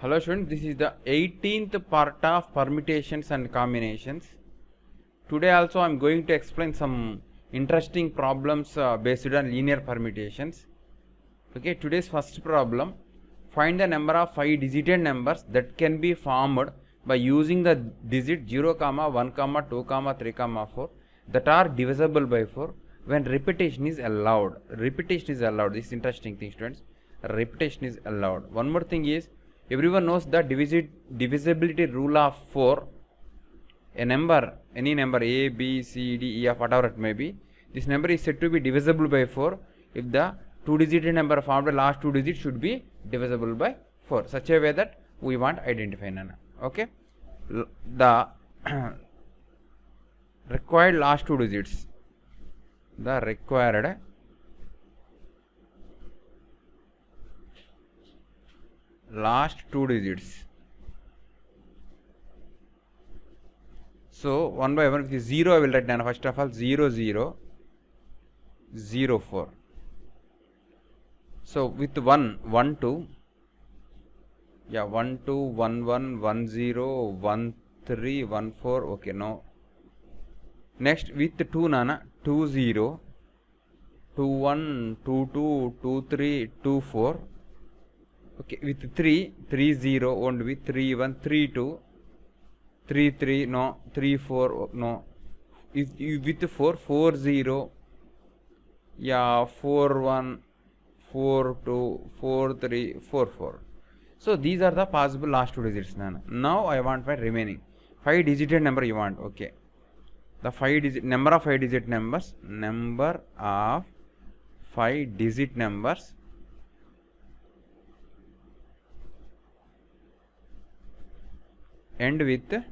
Hello students, this is the 18th part of permutations and combinations. Today also I am going to explain some interesting problems based on linear permutations. Okay, today's first problem, find the number of 5-digit numbers that can be formed by using the digit 0, 1, 2, 3, 4 that are divisible by 4 when repetition is allowed. Repetition is allowed. This is interesting thing, students. Repetition is allowed. One more thing is, everyone knows the divisibility rule of 4. A number, any number a, b, c, d, e, f, whatever it may be, this number is said to be divisible by 4 if the two-digit number formed the last two digits should be divisible by 4, such a way that we want identify nana. Okay, the required last two digits, the required last two digits. So 1 by 1 with the 0 I will write down. First of all 0 0 0 4. So with 1 1 2, yeah, 1 2 1 1 1 0 1 3 1 4. Okay, no. Next with 2 nana 2 0 2 1 2 2 2 3 2 4. Okay, with 3 3 0 won't be 3 1 3 2 3 3 no 3 4 no. If with 4 4 0, yeah, 4 1 4 2 4 3 4 4. So these are the possible last two digits. Now I want my remaining 5-digit number you want. Okay, the 5-digit number of 5-digit numbers, number of 5-digit numbers end with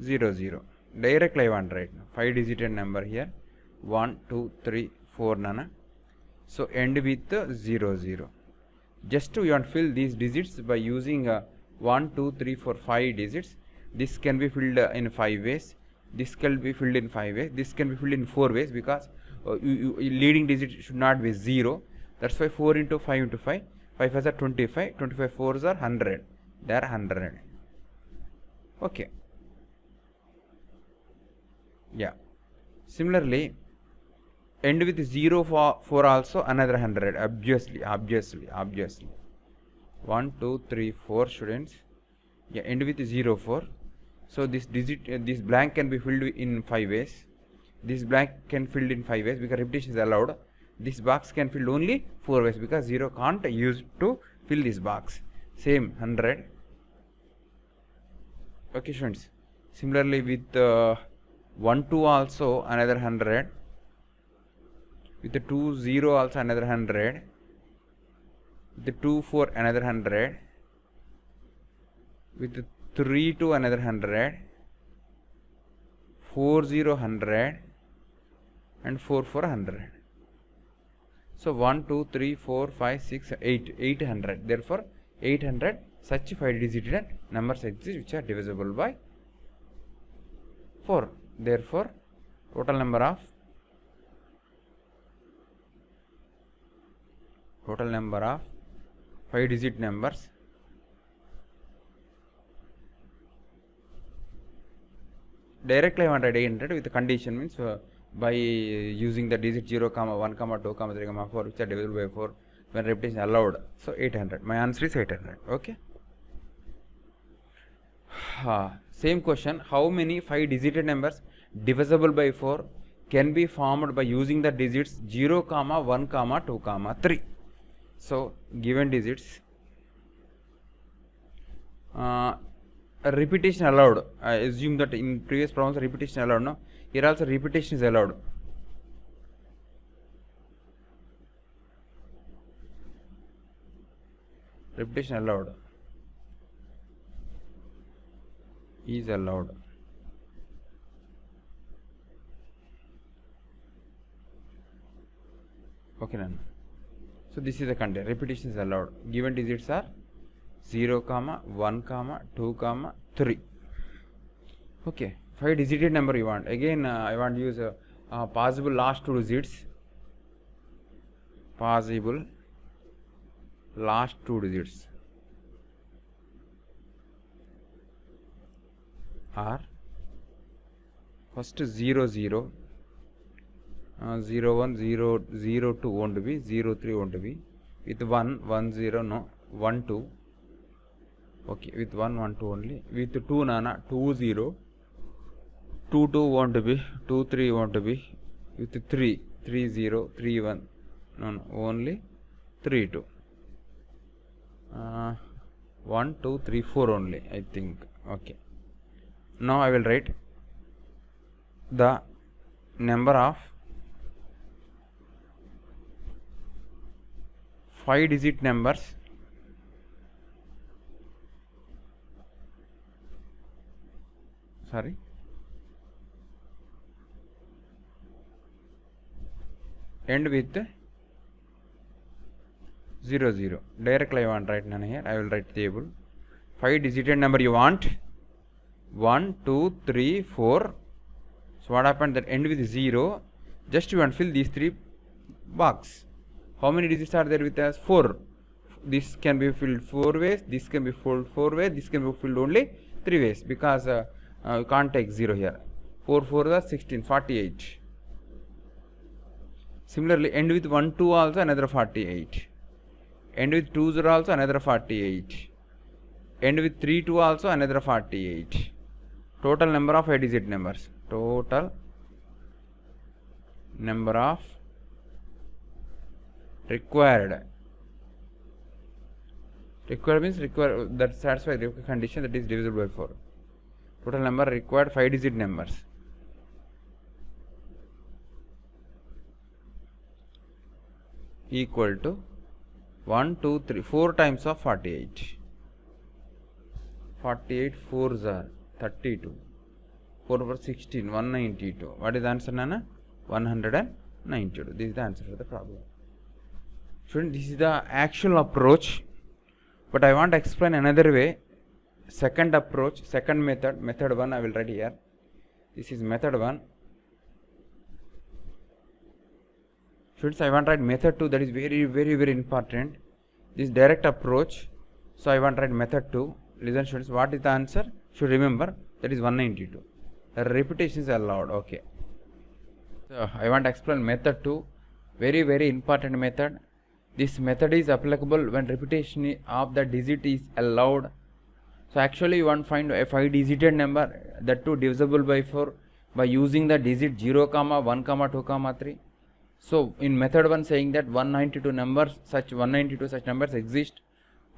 0 0. Directly I want right now 5-digit number here 1 2 3 4 nana. So end with 0 0. Just to you want to fill these digits by using 1 2 3 4 5 digits. This can be filled in 5 ways. This can be filled in 5 ways. This can be filled in 4 ways because leading digit should not be 0. That's why 4 into 5 into 5. 5 5s are 25. 25 4s are 100. They are 100. Okay. Yeah. Similarly, end with 0 for also another 100. Obviously. 1 2 3 4 students. Yeah, end with 0 4. So this digit, this blank can be filled in 5 ways. This blank can filled in 5 ways because repetition is allowed. This box can fill only 4 ways because 0 can't use to fill this box. Same 100. Okay, students. Similarly with 1 2 also another 100. With the 2 0 also another 100. With the 2 4 another 100. With the 3 2 another 100. 4 0 100 and 4 4 100. So 1 2 3 4 5 6 8 800. Therefore 800 such 5-digit numbers exist which are divisible by 4. Therefore total number of 5-digit numbers directly I want 800 with the condition means by using the digit 0, 1, 2, 3, 4 which are divisible by 4 when repetition allowed. So 800. My answer is 800. Okay. Same question. How many 5-digit numbers divisible by 4 can be formed by using the digits 0, 1, 2, 3? So given digits, repetition allowed. I assume that in previous problems repetition allowed. No, here also repetition is allowed. Repetition allowed is allowed. Okay, none. So this is the content. Repetition is allowed. Given digits are 0, 1, 2, 3. Okay, 5-digit number you want. Again, I want to use possible last two digits. Possible last two digits are first 0 0, 0 1, 0 0 2 won't be, 0 3 won't be, with 1 1 0 no, 1 2, okay, with 1 1 2 only, with 2 nana 2 0, 2 2 won't be, 2 3 won't be, with 3 3 0 3 1 no, only 3 2, 1 2 3 4 only, I think. Okay, now I will write the number of 5-digit numbers end with 0 0. Directly I want write none here. I will write table. 5-digit number you want 1 2 3 4. So what happened, that end with 0, just you want fill these 3 box. How many digits are there with us? 4. This can be filled 4 ways, this can be filled 4 ways, this can be filled only 3 ways, because you can't take 0 here. 4 4 is 16, 48. Similarly, end with 1 2 also another 48. End with 2 0 also another 48. End with 3 2 also another 48. Total number of 5-digit numbers. Total number of required means required, that satisfies the condition, that is divisible by 4. Total number required 5-digit numbers equal to 1 2 3 4 times of 48. 48 4s are 32. 4 over 16, 192. What is the answer, Nana? 192. This is the answer for the problem. Student, this is the actual approach, but I want to explain another way. Second approach, second method, method 1 I will write here. This is method 1. Students, I want to write method 2, that is very important. This direct approach. So I want to write method 2. Listen students, what is the answer? Should remember, that is 192. Repetition is allowed. Okay. So I want to explain method 2. Very important method. This method is applicable when repetition of the digit is allowed. So actually you want to find a 5-digit number, that too divisible by 4, by using the digit 0, 1, 2, 3. So in method 1 saying that 192 numbers, such numbers exist,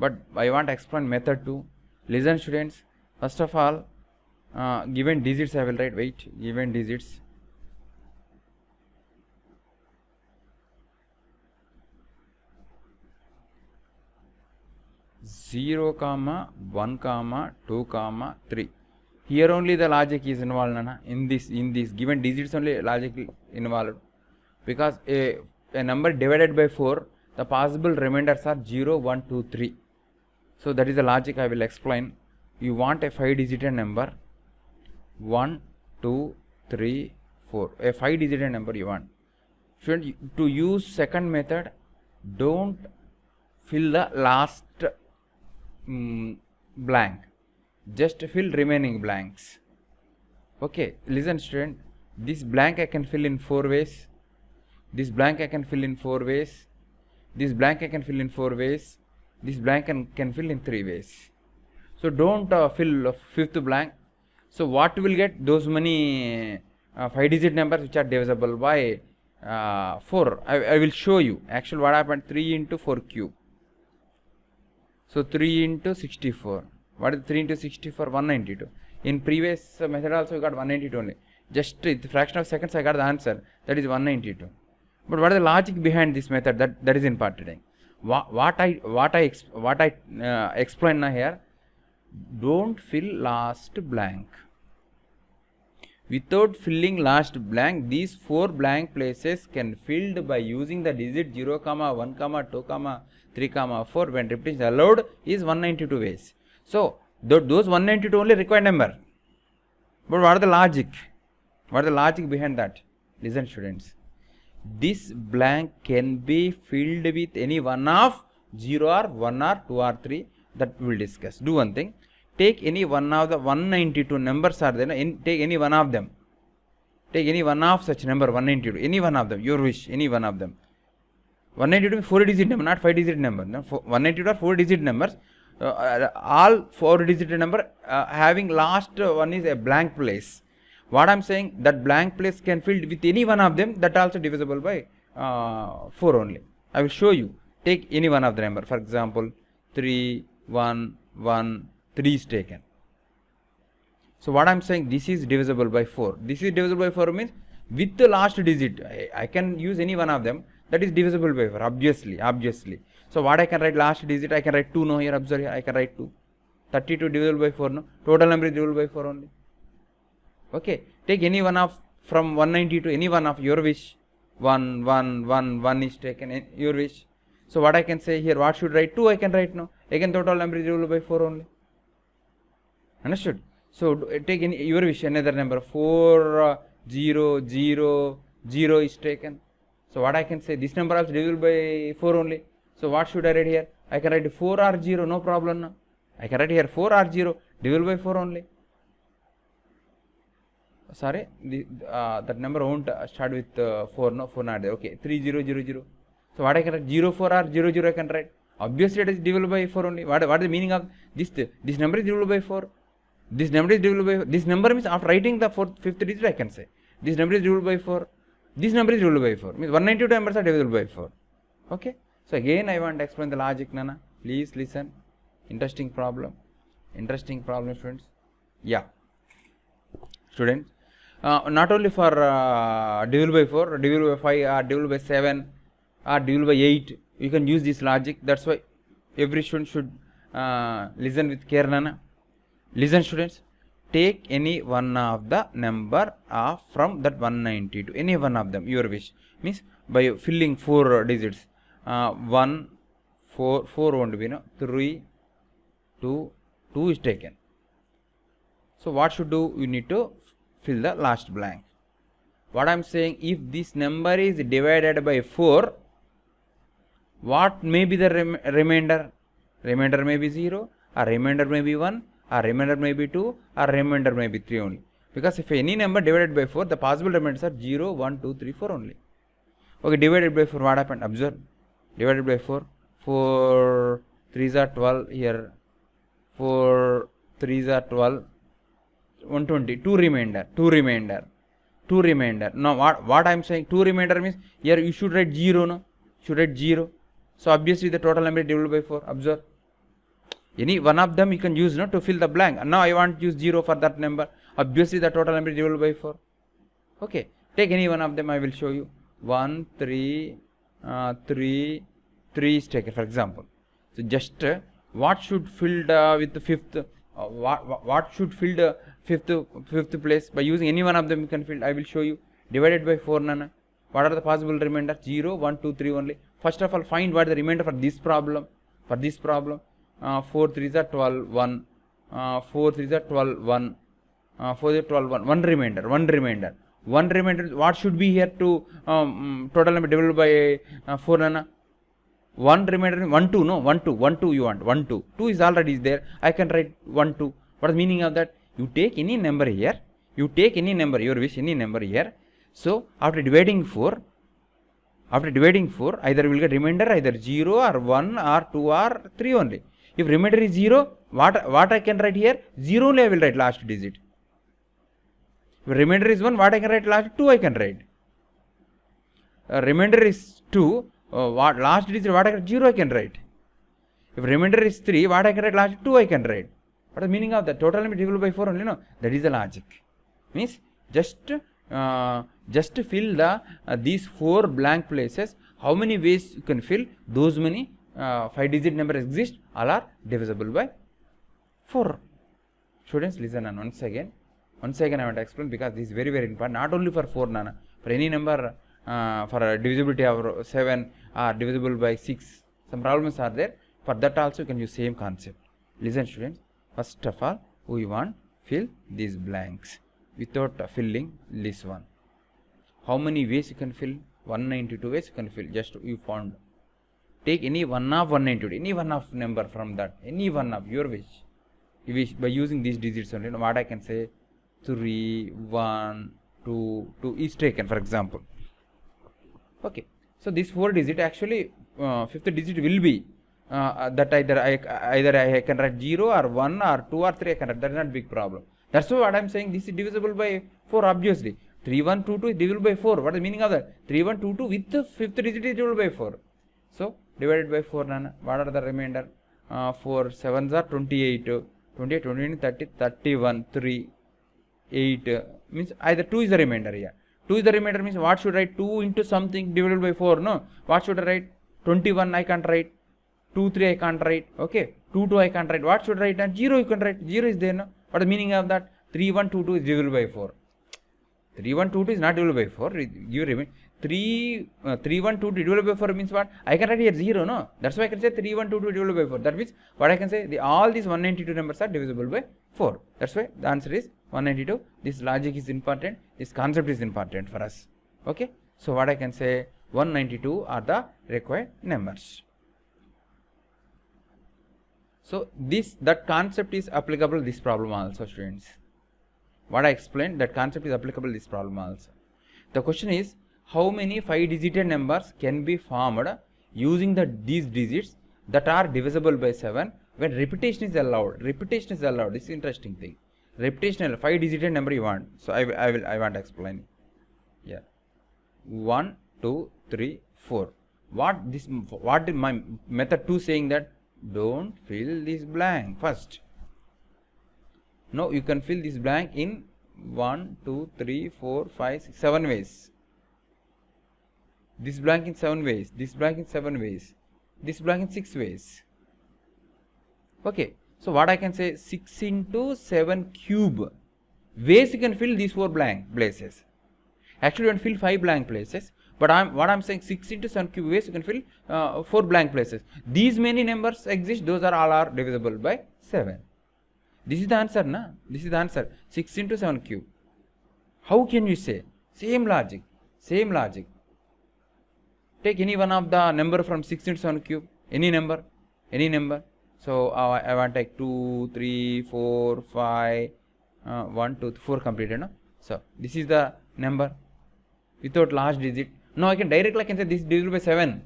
but I want to explain method 2. Listen students, first of all, given digits I will write, given digits. Zero, 1, 2, 3. Here only the logic is involved, Nana. In this given digits only logic involved, because a number divided by 4, the possible remainders are 0, 1, 2, 3. So that is the logic I will explain. You want a 5-digit number, 1, 2, 3, 4. A 5-digit number you want. Student, to use second method, don't fill the last blank. Just fill remaining blanks. Okay, listen student, this blank I can fill in 4 ways. This blank I can fill in 4 ways. This blank I can fill in 4 ways. This blank can fill in 3 ways. So don't fill a 5th blank. So what will get? Those many 5-digit numbers which are divisible by 4. I will show you. Actually what happened? 3 into 4 cube. So 3 into 64. What is 3 into 64? 192. In previous method also we got 192 only. Just the fraction of seconds I got the answer. That is 192. But what is the logic behind this method? That is important. What I explain now here. Don't fill last blank. Without filling last blank, these 4 blank places can filled by using the digit 0, 1, 2, 3, 4. When repetition allowed is 192 ways. So those 192 only required number. But what is the logic? What is the logic behind that? Listen students. This blank can be filled with any one of 0 or 1 or 2 or 3, that we will discuss. Do one thing, take any one of the 192 numbers are there, take any one of them. Take any one of such number 192, any one of them, your wish, any one of them. 192 is 4-digit number, not 5-digit number. No? 192 are 4-digit numbers. All 4-digit number having last one is a blank place. What I am saying, that blank place can fill with any one of them, that also divisible by 4 only. I will show you. Take any one of the number. For example, 3, 1, 1, 3 is taken. So what I am saying, this is divisible by 4. This is divisible by 4 means with the last digit, I can use any one of them, that is divisible by 4, obviously. So what I can write last digit, I can write 2, no, here observe here, I can write 2. 32 divisible by 4, no, total number is divisible by 4 only. Okay, take any one of from 190 to any one of your wish. 1, 1, 1, 1 is taken, your wish. So what I can say here, what should write? 2 I can write, no, again total number is divisible by 4 only. Understood? So take any your wish, another number, 4, 0, 0, 0 is taken. So what I can say, this number also divisible by 4 only. So what should I write here? I can write 4 or 0, no problem, no. I can write here 4 or 0, divisible by 4 only. Sorry, that number won't start with 4, no, 4 not there. Okay, 3, 0, 0, 0. So what I can write, 0, 4 or 0, 0 I can write. Obviously it is divisible by 4 only. What is the meaning of this? This number is divisible by 4. This number is divisible by 4. This number means after writing the 5th digit I can say. This number is divisible by 4. This number is divisible by 4. Means 192 numbers are divisible by 4. Okay. So again I want to explain the logic, Nana. Please listen. Interesting problem. Interesting problem, students. Yeah. Students. Not only for divisible by 4, divisible by 5 or divisible by 7 or divisible by 8. You can use this logic. That's why every student should listen with care, Nana. Listen, students. Take any one of the number from that 190 to any one of them, your wish. Means by filling 4 digits. 1, 4 won't be, no, 3, 2 is taken. So what should do? You need to fill the last blank. What I am saying, if this number is divided by 4, what may be the remainder? Remainder may be 0, or remainder may be 1, or remainder may be 2, or remainder may be 3 only. Because if any number divided by 4, the possible remainders are 0, 1, 2, 3, 4 only. Okay, divided by 4, what happened? Observe. Divided by 4, 4 3s are 12 here, 4 3s are 12, 120, 2 remainder. Now what I am saying, 2 remainder means here you should write 0, no? Should write 0. So obviously the total number is divided by 4. Observe. Any one of them you can use, no, to fill the blank. And now I want to use 0 for that number. Obviously the total number is divided by 4. Okay. Take any one of them, I will show you. 1, 3, 3 is taken, for example. So just what should fill with the 5th? What should fill the 5th place? By using any one of them you can fill. I will show you. Divided by 4, Nana. What are the possible remainder? 0, 1, 2, 3 only. First of all, find what is the remainder for this problem. 4 3s are 12, 1. 4 3s are 12, 1. 4 3s are 12, 1. One remainder. What should be here to total number divided by 4, Nana? 1 remainder, 1 2, no, 1 2 you want, 1 2. 2 is already there. I can write 1 2. What is the meaning of that? You take any number here. Your wish, any number here. So after dividing 4, either you will get remainder either 0 or 1 or 2 or 3 only. If remainder is 0, what I can write here? 0 only I will write last digit. If remainder is 1, what I can write last? 2 I can write. Remainder is 2, what last digit, what I can 0 I can write. If remainder is 3, what I can write last 2 I can write. What is the meaning of that? Total number divided by 4 only, no? That is the logic. Means just fill the these 4 blank places. How many ways you can fill? Those many 5-digit number exist. All are divisible by 4. Students, listen and once again I want to explain, because this is very important. Not only for 4, Nana, for any number for divisibility of 7 or divisible by 6. Some problems are there. For that also you can use same concept. Listen, students. First of all, we want fill these blanks without filling this one. How many ways you can fill? 192 ways you can fill. Just you found. take any one of 192, any one of number from that, any one of your wish. By using these digits only, what I can say, 3, 1, 2, 2 is taken, for example. Okay, so this 4 digit actually, fifth digit will be that either I can write 0 or 1 or 2 or 3 I can write. That is not big problem. That's why what I am saying, this is divisible by 4 obviously. 3122 is divisible by 4. What is the meaning of that? 3122 with the fifth digit is divisible by 4. So divided by 4, Nana. What are the remainder? 4 7s are 28. 28, 29, 30, 31, 3, 8. Means either 2 is the remainder here. 2 is the remainder means what should I write? 2 into something divided by 4. No. What should I write? 21 I can't write. 2, 3 I can't write. Okay. 2, 2 I can't write. What should I write? And 0 you can write. 0 is there. No. What is the meaning of that? 3, 1, 2, 2 is divisible by 4. 3, 1, 2, 2 is not divisible by 4. You remember 3, 3, 1, 2, 2 divided by 4 means what? I can write here 0. No. That's why I can say 3, 1, 2, 2 divided by 4. That means what I can say? All these 192 numbers are divisible by 4. That's why the answer is 192. This logic is important. This concept is important for us. Okay. So what I can say? 192 are the required numbers. So that concept is applicable this problem also, students. What I explained, that concept is applicable this problem also. The question is, how many 5-digit numbers can be formed using these digits that are divisible by 7 when repetition is allowed? Repetition is allowed. This is interesting thing. Repetition, 5-digit number you want. So I want to explain. Yeah. 1, 2, 3, 4. What is my method 2 saying that? Don't fill this blank first. No, you can fill this blank in 1, 2, 3, 4, 5, 6, 7 ways. This blank in 7 ways. This blank in 7 ways. This blank in 6 ways. Okay. So what I can say? 6 into 7 cube ways you can fill these 4 blank places. Actually, you can fill 5 blank places. But what I'm saying, 6 into 7 cube ways you can fill 4 blank places. These many numbers exist. Those are all are divisible by 7. This is the answer, na? This is the answer. 6 into 7 cube. How can you say? Same logic. Same logic. Take any one of the number from 6 into 7 cube. Any number. Any number. So I want to take 2, 3, 4, 5, 1, 2, 4 completed. No? So this is the number without last digit. Now I can directly say this is divisible by 7.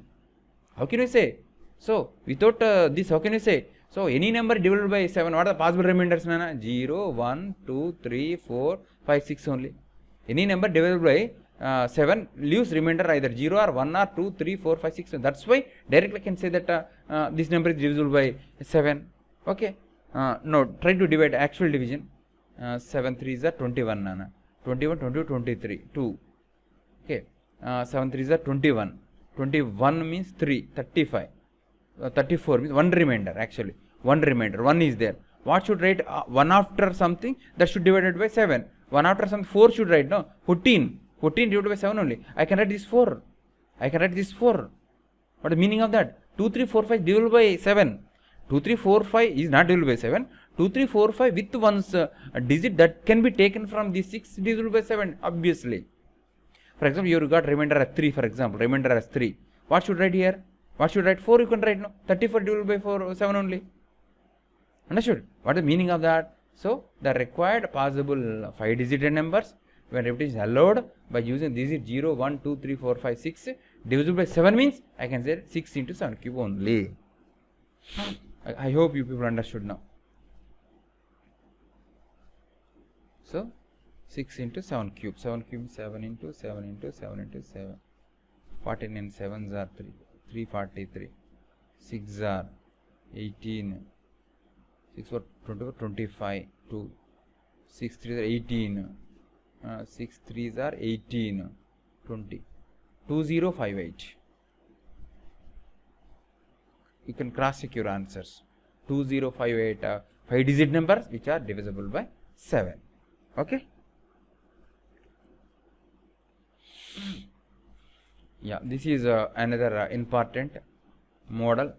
How can you say? So without this, how can you say? So any number divided by 7, what are the possible remainders? 0, 1, 2, 3, 4, 5, 6 only. Any number divided by 7 leaves remainder either 0 or 1 or 2, 3, 4, 5, 6. That's why directly I can say that this number is divisible by 7. Okay. No, try to divide actual division. 7 3s are 21. 21, 22, 23. 2. Okay. 7 3s are 21. 21 means 3, 35. 34 means 1 remainder actually. 1 remainder. 1 is there. What should write? 1 after something that should divided by 7. 1 after something 4 should write. No. 14. 14 divided by 7 only. I can write this 4. I can write this 4. What is the meaning of that? 2, 3, 4, 5 divided by 7. 2, 3, 4, 5 is not divisible by 7. 2, 3, 4, 5 with one's digit that can be taken from the 6 divisible by 7 obviously. For example, you got remainder as 3 for example. Remainder as 3. What should write here? What should write? 4 you can write. No. 34 divided by 4, 7 only. Understood? What is the meaning of that? So the required possible 5-digit numbers when repetition is allowed by using digit 0, 1, 2, 3, 4, 5, 6 divisible by 7 means I can say 6 into 7 cube only. I hope you people understood now. So 6 into 7 cube. 7 cube 7 into 7 into 7 into 7. 49 7s are 343. 6 are 18. 6 for 24, 25. 2. 6 3s are 18. 6 3s are 18. 20. 2058. You can cross check your answers. 2058 5-digit numbers which are divisible by 7. Okay. Yeah, this is another important model.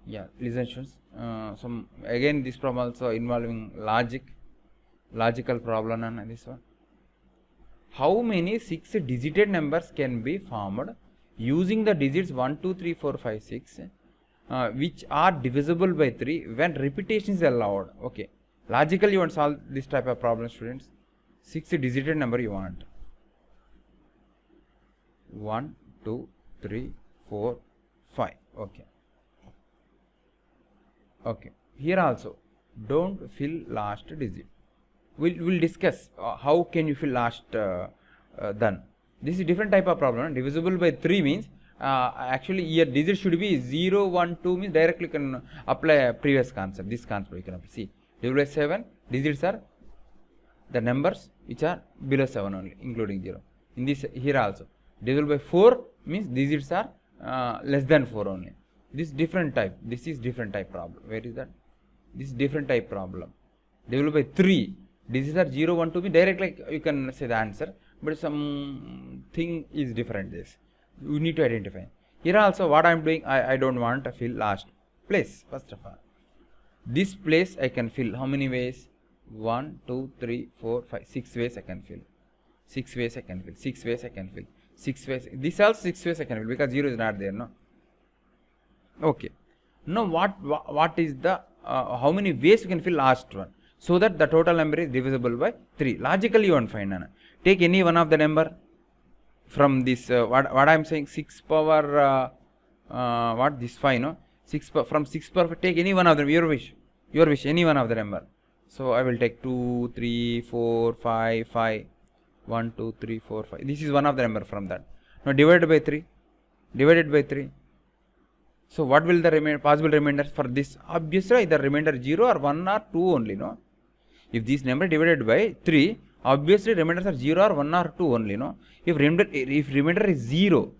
Yeah, listen students. Some again this problem also involving logical problem and this one. How many 6-digit numbers can be formed using the digits 1, 2, 3, 4, 5, 6, which are divisible by 3 when repetition is allowed. Okay, logically you want to solve this type of problem, students. 6 digit number you want. 1, 2, 3, 4, 5. Okay. Okay. Here also, don't fill last digit. We'll discuss how can you fill last then. This is different type of problem. Divisible by 3 means actually here digit should be 0, 1, 2 means directly can apply previous concept. This concept you can apply. See, divisible by 7 digits are the numbers which are below 7 only, including 0. In this here also, divisible by 4 means digits are less than 4 only. This different type. This is different type problem. Where is that? This is different type problem. Divisible by 3 digits are 0, 1, 2 means directly you can say the answer, but something is different. This you need to identify. Here also what I am doing, I don't want to fill last place. First of all, this place I can fill how many ways? 1, 2, 3, 4, 5, 6 ways I can fill. 6 ways I can fill. 6 ways I can fill. 6 ways. This also 6 ways I can fill because 0 is not there, no. Okay. Now what is the how many ways you can fill last one, so that the total number is divisible by 3. Logically you want to find, Nana. Take any one of the number from this what I am saying, 6 power what this 5, no, 6 from 6 power 5, take any one of them, your wish, any one of the number. So I will take 2, 3, 4, 5, 5, 1, 2, 3, 4, 5. This is one of the number from that. Now divided by 3, divided by 3. So what will the possible remainders for this? Obviously either remainder 0 or 1 or 2 only, no. If this number divided by 3, obviously remainders are 0 or 1 or 2 only, no. If remainder is 0,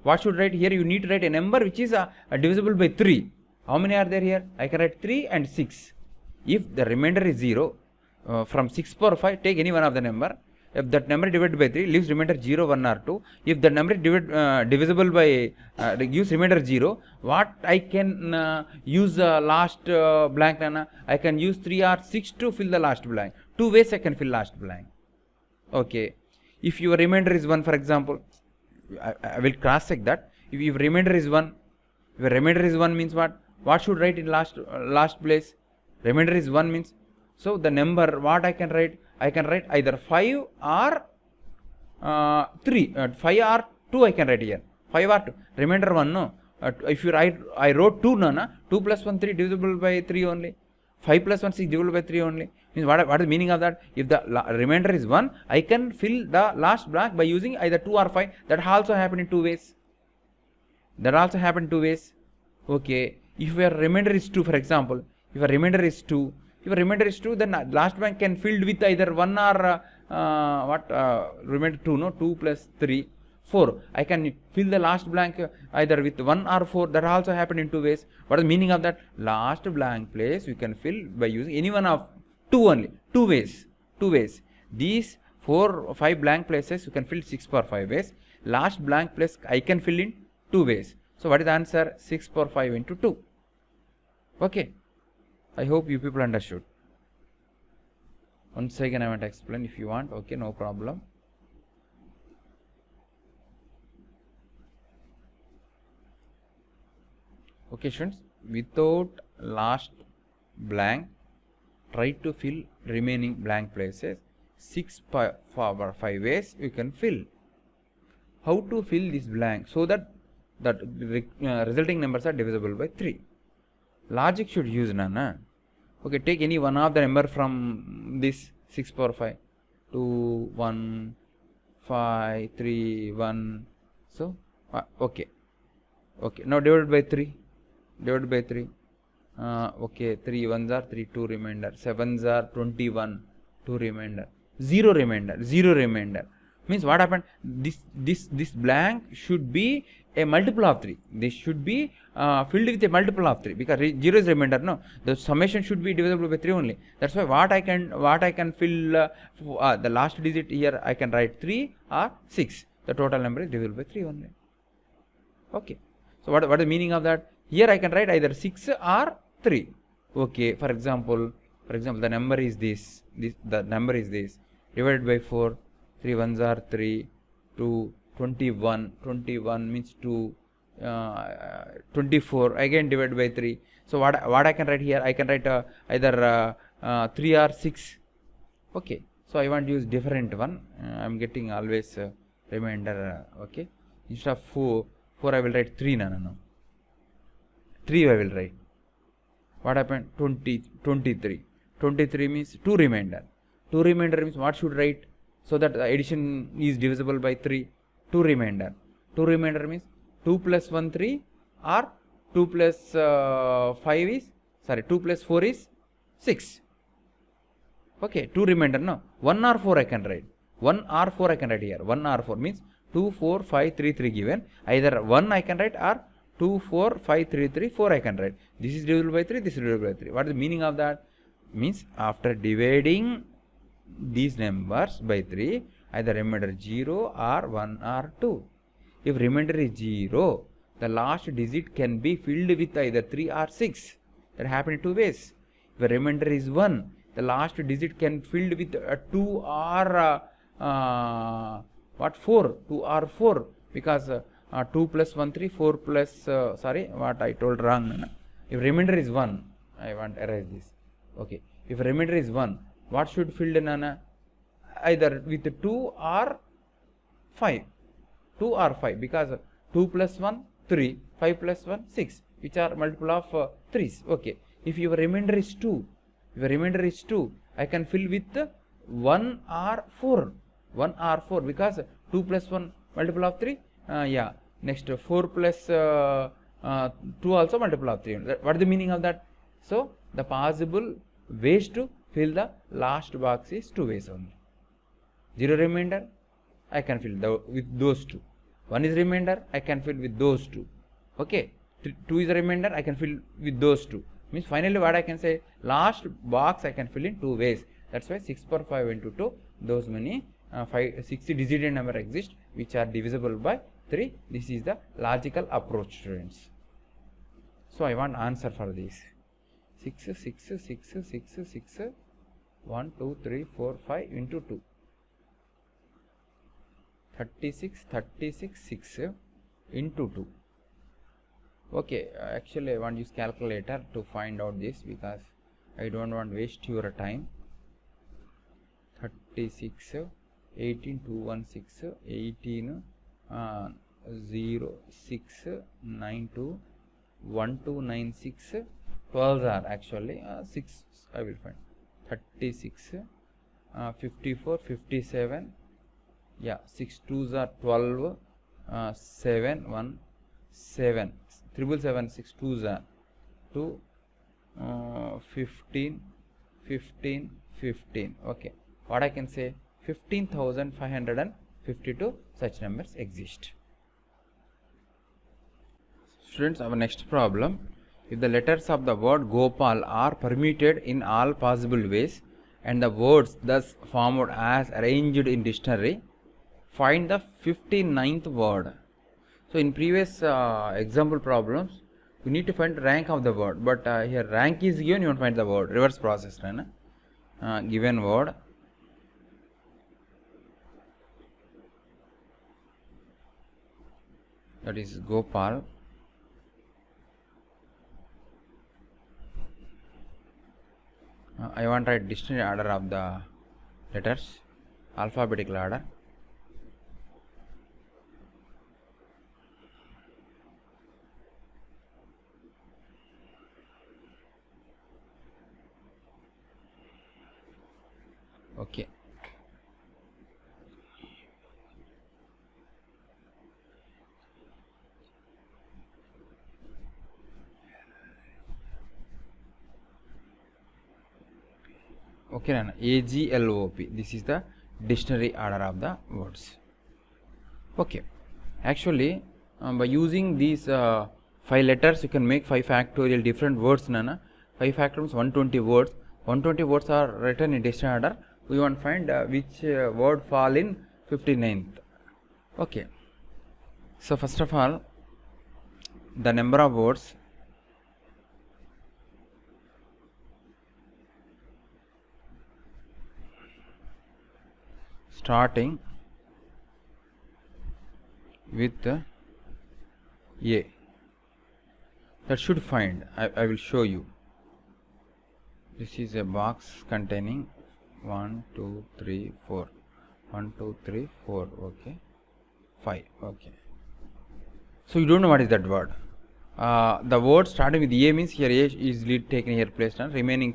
what should write here? You need to write a number which is divisible by 3. How many are there here? I can write 3 and 6. If the remainder is 0, from 6 power 5, take any one of the number. If that number divided by 3 leaves remainder 0, 1 or 2. If the number divisible by gives remainder 0, what I can use last blank, Nana? I can use 3 or 6 to fill the last blank. 2 ways I can fill last blank. Okay. If your remainder is 1, for example, I will cross check that. If your remainder is 1, if remainder is 1 means what? What should write in last place? Remainder is 1 means, so the number what I can write? I can write either 5 or 3, 5 or 2 I can write here. 5 or 2. Remainder 1, no. If you write, I wrote 2, no, na? 2 plus 1, 3 divisible by 3 only. 5 plus 1, 6 divisible by 3 only. Means what is the meaning of that? If the remainder is 1, I can fill the last blank by using either 2 or 5. That also happened in 2 ways. Okay. If your remainder is 2, for example, if a remainder is 2, then last blank can filled with either 1 or remainder 2, no, 2 plus 3, 4. I can fill the last blank either with 1 or 4. That also happened in 2 ways. What is the meaning of that? Last blank place you can fill by using any one of 2 only. 2 ways. These 4 or 5 blank places you can fill 6 power 5 ways. Last blank place I can fill in 2 ways. So what is the answer? 6 power 5 into 2. Okay. I hope you people understood. Once again I want to explain if you want. Okay, no problem. Okay, students, without last blank, try to fill remaining blank places. 6 power 5 ways you can fill. How to fill this blank so that resulting numbers are divisible by 3? Logic should use, Nana. Okay, take any one of the number from this 6 power 5. 2, 1, 5, 3, 1. So, okay. Okay, now divided by 3. Okay, 3 1s are 3, 2 remainder. 7s are 21, 2 remainder. 0 remainder. Means what happened? This blank should be a multiple of 3. This should be filled with a multiple of 3 because 0 is remainder. No, the summation should be divisible by 3 only. That's why what I can fill the last digit here. I can write 3 or 6. The total number is divisible by 3 only. Okay. So what is the meaning of that? Here I can write either 6 or 3. Okay. For example, the number is this. The number is this. Divided by 4. 3 1s are 3. 2 21. 21 means 2. 24 again divided by 3. So what I can write here? I can write either 3 or 6. Okay. So I want to use different one. I'm getting always remainder. Okay. Instead of 4 I will write 3. No. 3 I will write. What happened? 23. 23 means 2 remainder. 2 remainder means what should write? So that the addition is divisible by 3. 2 remainder. 2 remainder means 2 plus 1 3 or 2 plus 5 is 2 plus 4 is 6. Okay, 2 remainder. No, 1 or 4 I can write. 1 or 4 I can write here. 1 or 4 means 2, 4, 5, 3, 3 given. Either 1 I can write or 2, 4, 5, 3, 3, 4 I can write. This is divisible by 3, this is divisible by 3. What is the meaning of that? Means after dividing these numbers by 3, either remainder 0 or 1 or 2. If remainder is 0, the last digit can be filled with either 3 or 6. That happens in 2 ways. If remainder is 1, the last digit can filled with 2 or 4. 2 or 4 because 2 plus 1 3, 4 plus what I told wrong. If remainder is 1, I want to erase this. Okay. If remainder is 1, what should filled in either with 2 or 5. 2 or 5 because 2 plus 1 3, 5 plus 1 6, which are multiple of 3's. Okay. If your remainder is 2, I can fill with 1 or 4. 1 or 4 because 2 plus 1 multiple of 3. Next 4 plus 2 also multiple of 3. What is the meaning of that? So the possible ways to fill the last box is 2 ways only. 0 remainder, I can fill with those 2. 1 is remainder, I can fill with those 2. Okay. 2 is a remainder, I can fill with those 2. Means finally what I can say, last box I can fill in 2 ways. That's why 6 power 5 into 2, those many 60 digit number exist which are divisible by 3. This is the logical approach, students. So I want answer for this. 6, 6, 6, 6, 6, 1, 2, 3, 4, 5 into 2. 36, 36, 6 into 2. Okay, actually I want to use calculator to find out this because I don't want to waste your time. 36, 18, 2, 1, 6, 18, 0, 6, 9, 2, 1, 2, 9, 6, 12 are actually 6 I will find. 36, 54, 57, 6 2s are 12, 7, 1, 7, 777, 6 2s are 2, 15, 15, 15. Okay, what I can say, 15,552 such numbers exist. Students, our next problem, if the letters of the word Gopal are permuted in all possible ways and the words thus formed as arranged in dictionary, find the 59th word. So in previous example problems, you need to find rank of the word, but here rank is given, you want to find the word. Reverse process, right? Given word, that is Gopal. I want to write dictionary order of the letters, alphabetical order. Okay. Okay, AGLOP. This is the dictionary order of the words. Okay. Actually, by using these 5 letters, you can make 5 factorial different words. 5 factorial 120 words. 120 words are written in dictionary order. We want to find which word fall in 59th. Okay. So first of all, the number of words starting with A. That should find. I will show you. This is a box containing 1, 2, 3, 4. 1, 2, 3, 4. Okay. 5. Okay. So you don't know what is that word. The word starting with A means here A is lead taken here placed on remaining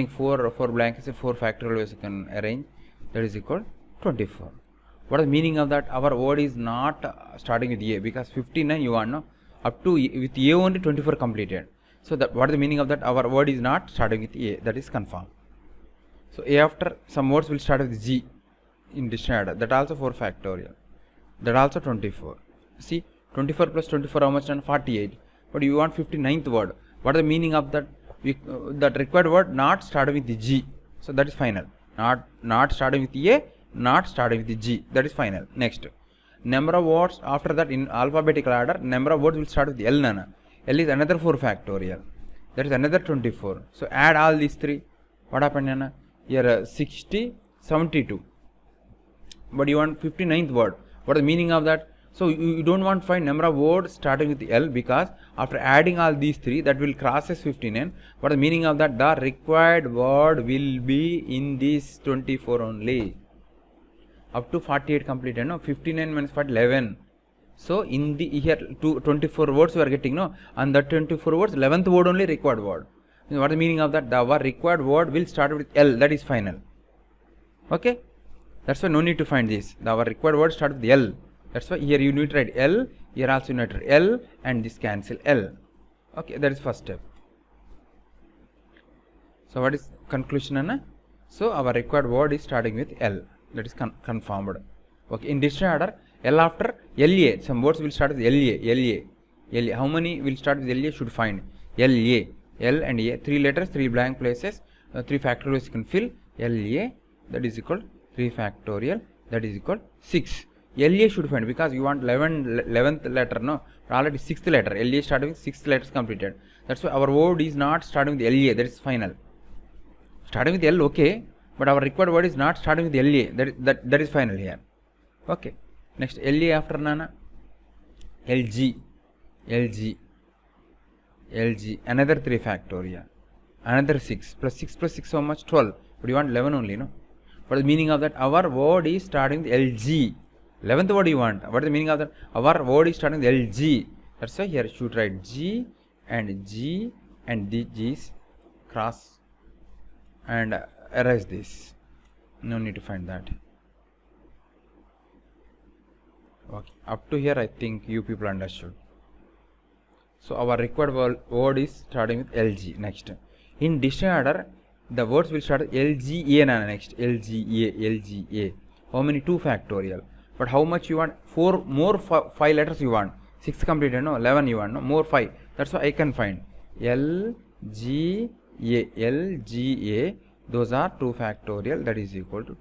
4 blanks, 4 factorial ways you can arrange. That is equal 24. What is the meaning of that? Our word is not starting with A, because 59 you want, no? Up to with A only 24 completed. So that what is the meaning of that? Our word is not starting with A. That is confirmed. So A after some words will start with G in dictionary order. That also 4 factorial. That also 24. See, 24 plus 24 how much? 48. But you want 59th word. What is the meaning of that? That required word not starting with the G. So that is final. Not starting with A, not starting with the G. That is final. Next, number of words after that in alphabetical order. Number of words will start with L. Nana. L is another 4 factorial. That is another 24. So add all these 3. What happened, Nana? Here 60, 72. But you want 59th word. What is the meaning of that? So you don't want to find number of words starting with L, because after adding all these 3 that will crosses 59. What is the meaning of that? The required word will be in this 24 only. Up to 48 completed, no? 59 minus 40, 11. So in the here 24 words we are getting, no? And that 24 words 11th word only required word. What is the meaning of that? The required word will start with L. That is final. Okay. That's why no need to find this. Our required word starts with L. That's why here you need to write L. Here also you need to write L, and this cancel L. Okay, that is first step. So what is conclusion, Anna? So our required word is starting with L. That is confirmed. Okay, in dictionary order, L after LA. Some words will start with LA. How many will start with LA? Should find LA. L and A. 3 letters, 3 blank places. 3 factorials you can fill. LA. That is equal 3 factorial. That is equal 6. LA should find, because you want 11th letter, no? Already 6th letter. LA starting with 6th letters completed. That's why our word is not starting with LA. That is final. Starting with L, okay, but our required word is not starting with LA. That is final here. Okay. Next, LA after Nana. LG. Another 3 factorial. Another 6. Plus 6 plus 6 how much? 12. But you want 11 only, no? What is the meaning of that? Our word is starting with LG. 11th word you want. What is the meaning of that? Our word is starting with LG. That's why here should write G and the G's cross and erase this. No need to find that. Okay. Up to here I think you people understood. So our required word is starting with LG. Next, in dictionary order, the words will start with LGA next. LGA. How many? 2 factorial. But how much you want? 4 more 5 letters you want. 6 completed, no? 11 you want, no? More 5. That's why I can find LGA. Those are 2 factorial. That is equal to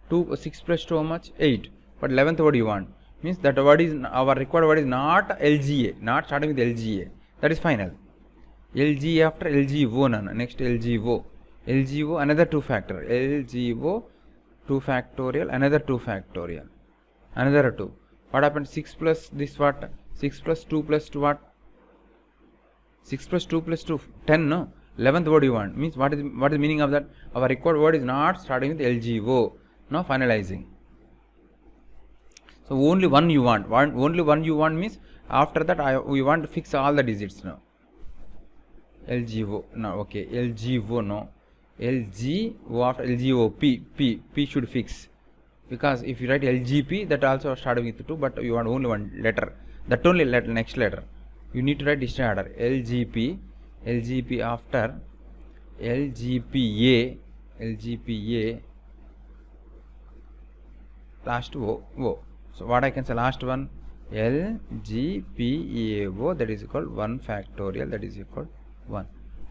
2. 6 plus 2 how much? 8. But 11th word you want. Means that word is, our required word is not LGA. Not starting with LGA. That is final. LG after LGO, none. Next LGO. Another 2 factorial. LGO 2 factorial, another 2 factorial. Another 2. What happened? 6 plus this what? 6 plus 2 plus 2 what? 6 plus 2 plus 2, 10, no? 11th word you want. Means what is the meaning of that? Our required word is not starting with LGO. No, finalizing. So only one you want. Only one you want means after that we want to fix all the digits now. LGO. No, okay. LGO, no. LGO after LGO. P should fix. Because if you write LGP, that also starting with 2, but you want only one letter. That only letter, next letter. You need to write dictionary order. LGP after LGPA. Last O. So what I can say, last one LGPAO, that is equal 1 factorial, that is equal 1.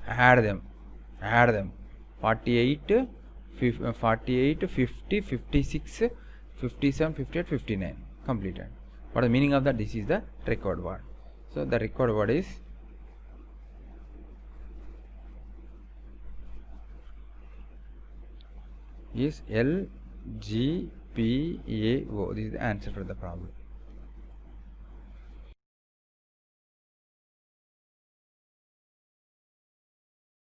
Add them. 48, 50, 56, 57, 58, 59. Completed. What is the meaning of that? This is the required word. So the required word is LGPA. PAO. This is the answer for the problem.